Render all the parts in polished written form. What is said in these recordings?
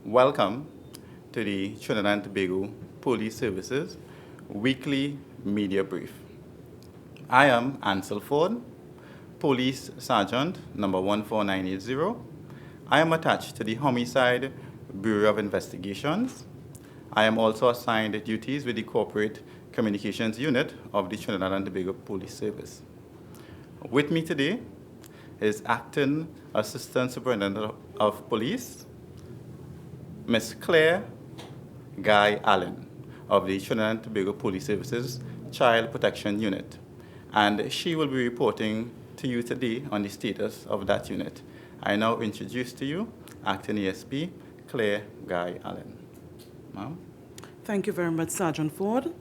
Welcome to the Trinidad and Tobago Police Services weekly media brief. I am Ancil Forde, Police Sergeant number 14980. I am attached to the Homicide Bureau of Investigations. I am also assigned duties with the Corporate Communications Unit of the Trinidad and Tobago Police Service. With me today is Acting Assistant Superintendent of Police, Ms. Claire Guy-Alleyne of the Trinidad and Tobago Police Services Child Protection Unit. And she will be reporting to you today on the status of that unit. I now introduce to you Acting ASP Claire Guy-Alleyne. Ma'am. Thank you very much, Sergeant Forde.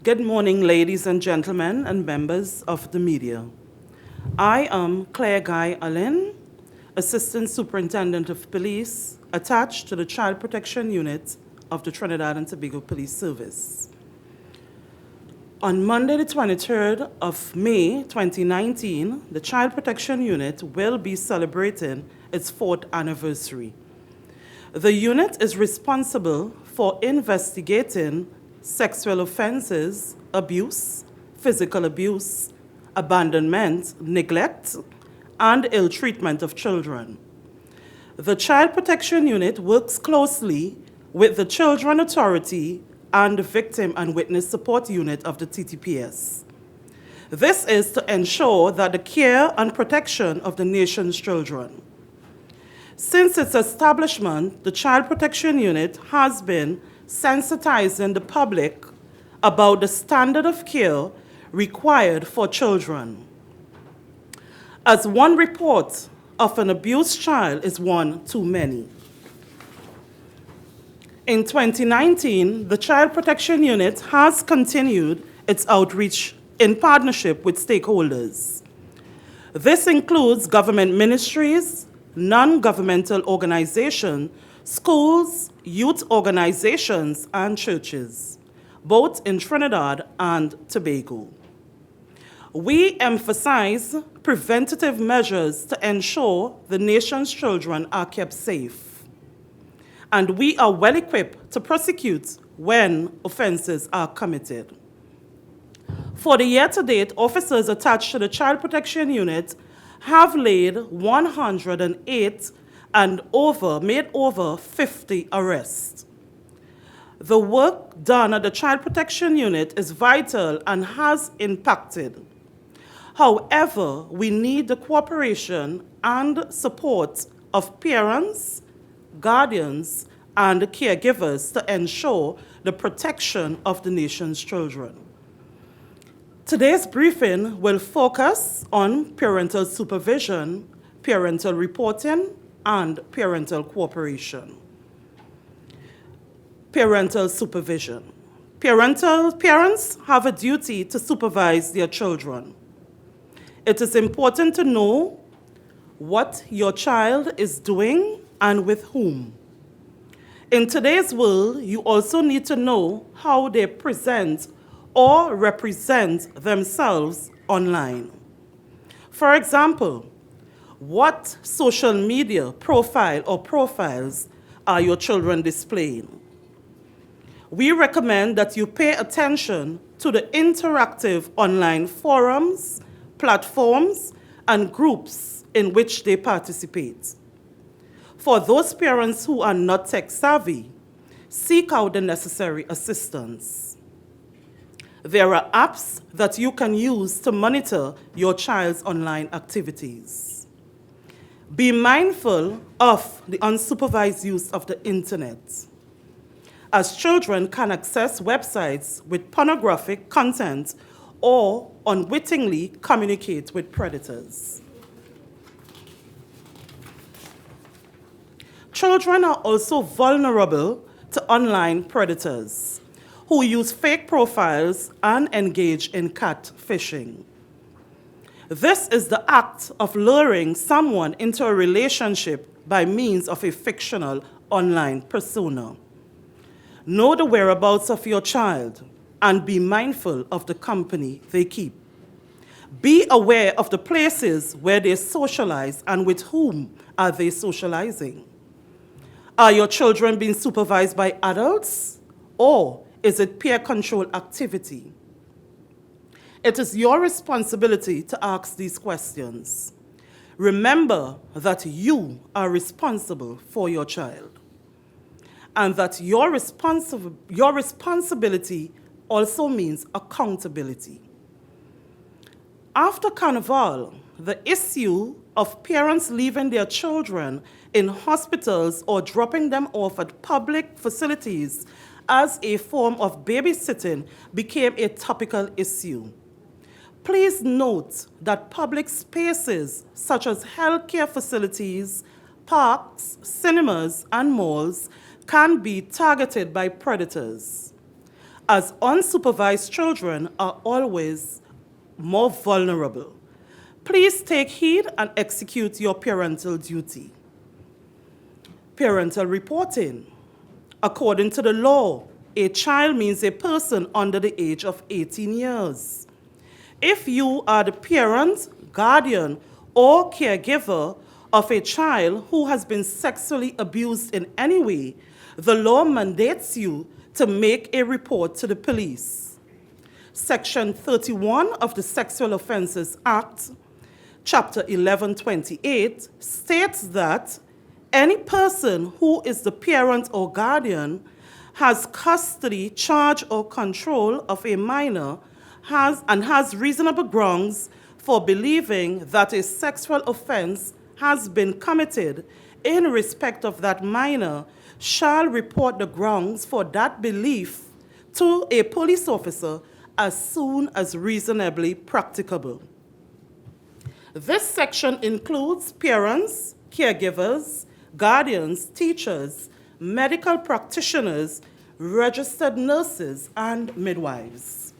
Good morning, ladies and gentlemen and members of the media. I am Claire Guy-Alleyne, Assistant Superintendent of Police, attached to the Child Protection Unit of the Trinidad and Tobago Police Service. On Monday, the 23rd of May 2019, the Child Protection Unit will be celebrating its 4th anniversary. The unit is responsible for investigating sexual offenses, abuse, physical abuse, abandonment, neglect, and ill treatment of children. The Child Protection Unit works closely with the Children Authority and the Victim and Witness Support Unit of the TTPS. This is to ensure that the care and protection of the nation's children. Since its establishment, the Child Protection Unit has been sensitizing the public about the standard of care required for children. As one report of an abused child is one too many. In 2019, the Child Protection Unit has continued its outreach in partnership with stakeholders. This includes government ministries, non-governmental organizations, schools, youth organizations, and churches, both in Trinidad and Tobago. We emphasize preventative measures to ensure the nation's children are kept safe. And we are well equipped to prosecute when offenses are committed. For the year to date, officers attached to the Child Protection Unit have laid 108 and made over 50 arrests. The work done at the Child Protection Unit is vital and has impacted. However, we need the cooperation and support of parents, guardians, and caregivers to ensure the protection of the nation's children. Today's briefing will focus on parental supervision, parental reporting, and parental cooperation. Parental supervision. Parents have a duty to supervise their children. It is important to know what your child is doing and with whom. In today's world, you also need to know how they present or represent themselves online. For example, what social media profile or profiles are your children displaying? We recommend that you pay attention to the interactive online forums, platforms, and groups in which they participate. For those parents who are not tech-savvy, seek out the necessary assistance. There are apps that you can use to monitor your child's online activities. Be mindful of the unsupervised use of the internet, as children can access websites with pornographic content or unwittingly communicate with predators. Children are also vulnerable to online predators who use fake profiles and engage in catfishing. This is the act of luring someone into a relationship by means of a fictional online persona. Know the whereabouts of your child and be mindful of the company they keep. Be aware of the places where they socialize and with whom are they socializing. Are your children being supervised by adults, or is it peer control activity? It is your responsibility to ask these questions. Remember that you are responsible for your child, and that your responsibility also means accountability. After Carnival, the issue of parents leaving their children in hospitals or dropping them off at public facilities as a form of babysitting became a topical issue. Please note that public spaces such as healthcare facilities, parks, cinemas, and malls can be targeted by predators, as unsupervised children are always more vulnerable. Please take heed and execute your parental duty. Parental reporting. According to the law, a child means a person under the age of 18 years. If you are the parent, guardian, or caregiver of a child who has been sexually abused in any way, the law mandates you to make a report to the police. Section 31 of the Sexual Offences Act, Chapter 1128, states that any person who is the parent or guardian, has custody, charge, or control of a minor, has reasonable grounds for believing that a sexual offense has been committed in respect of that minor shall report the grounds for that belief to a police officer as soon as reasonably practicable. This section includes parents, caregivers, guardians, teachers, medical practitioners, registered nurses, and midwives.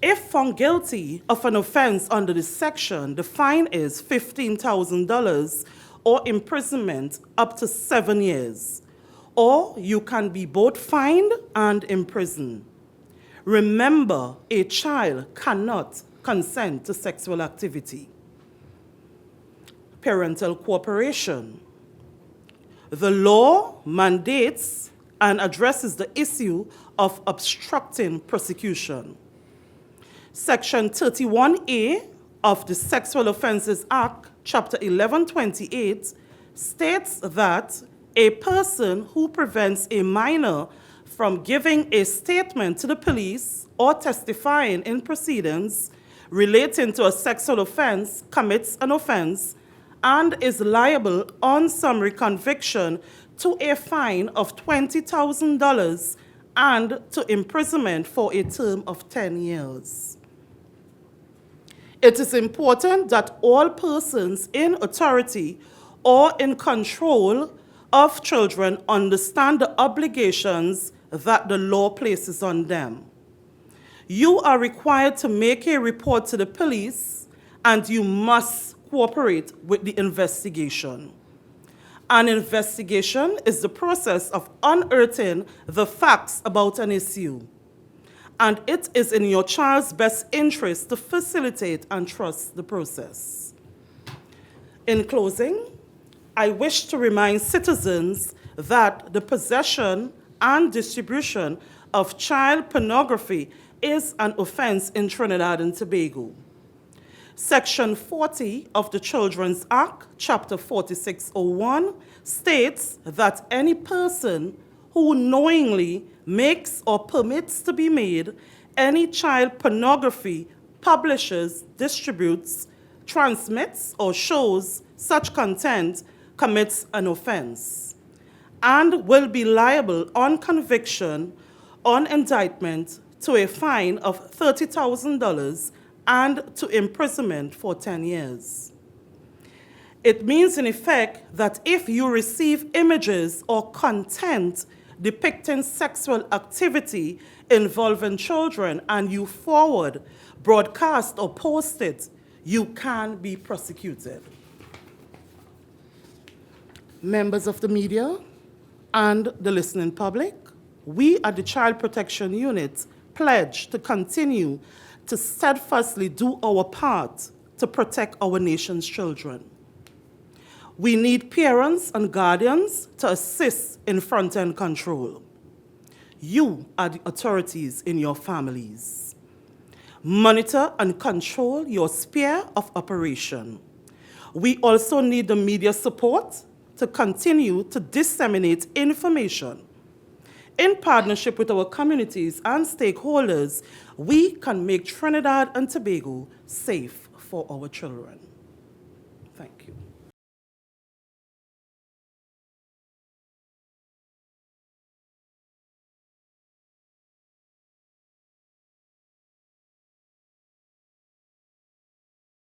If found guilty of an offense under this section, the fine is $15,000 or imprisonment up to 7 years, or you can be both fined and imprisoned. Remember, a child cannot consent to sexual activity. Parental cooperation. The law mandates and addresses the issue of obstructing prosecution. Section 31A of the Sexual Offences Act, Chapter 1128, states that a person who prevents a minor from giving a statement to the police or testifying in proceedings relating to a sexual offense commits an offense and is liable on summary conviction to a fine of $20,000 and to imprisonment for a term of 10 years. It is important that all persons in authority or in control of children understand the obligations that the law places on them. You are required to make a report to the police, and you must cooperate with the investigation. An investigation is the process of unearthing the facts about an issue, and it is in your child's best interest to facilitate and trust the process. In closing, I wish to remind citizens that the possession and distribution of child pornography is an offense in Trinidad and Tobago. Section 40 of the Children's Act, Chapter 4601, states that any person who knowingly makes or permits to be made any child pornography publishes, distributes, transmits, or shows such content commits an offense and will be liable on conviction, on indictment, to a fine of $30,000 and to imprisonment for 10 years. It means, in effect, that if you receive images or content depicting sexual activity involving children and you forward, broadcast, or post it, you can be prosecuted. Members of the media and the listening public, we at the Child Protection Unit pledge to continue to steadfastly do our part to protect our nation's children. We need parents and guardians to assist in front-end control. You are the authorities in your families. Monitor and control your sphere of operation. We also need the media support to continue to disseminate information. In partnership with our communities and stakeholders, we can make Trinidad and Tobago safe for our children. Thank you.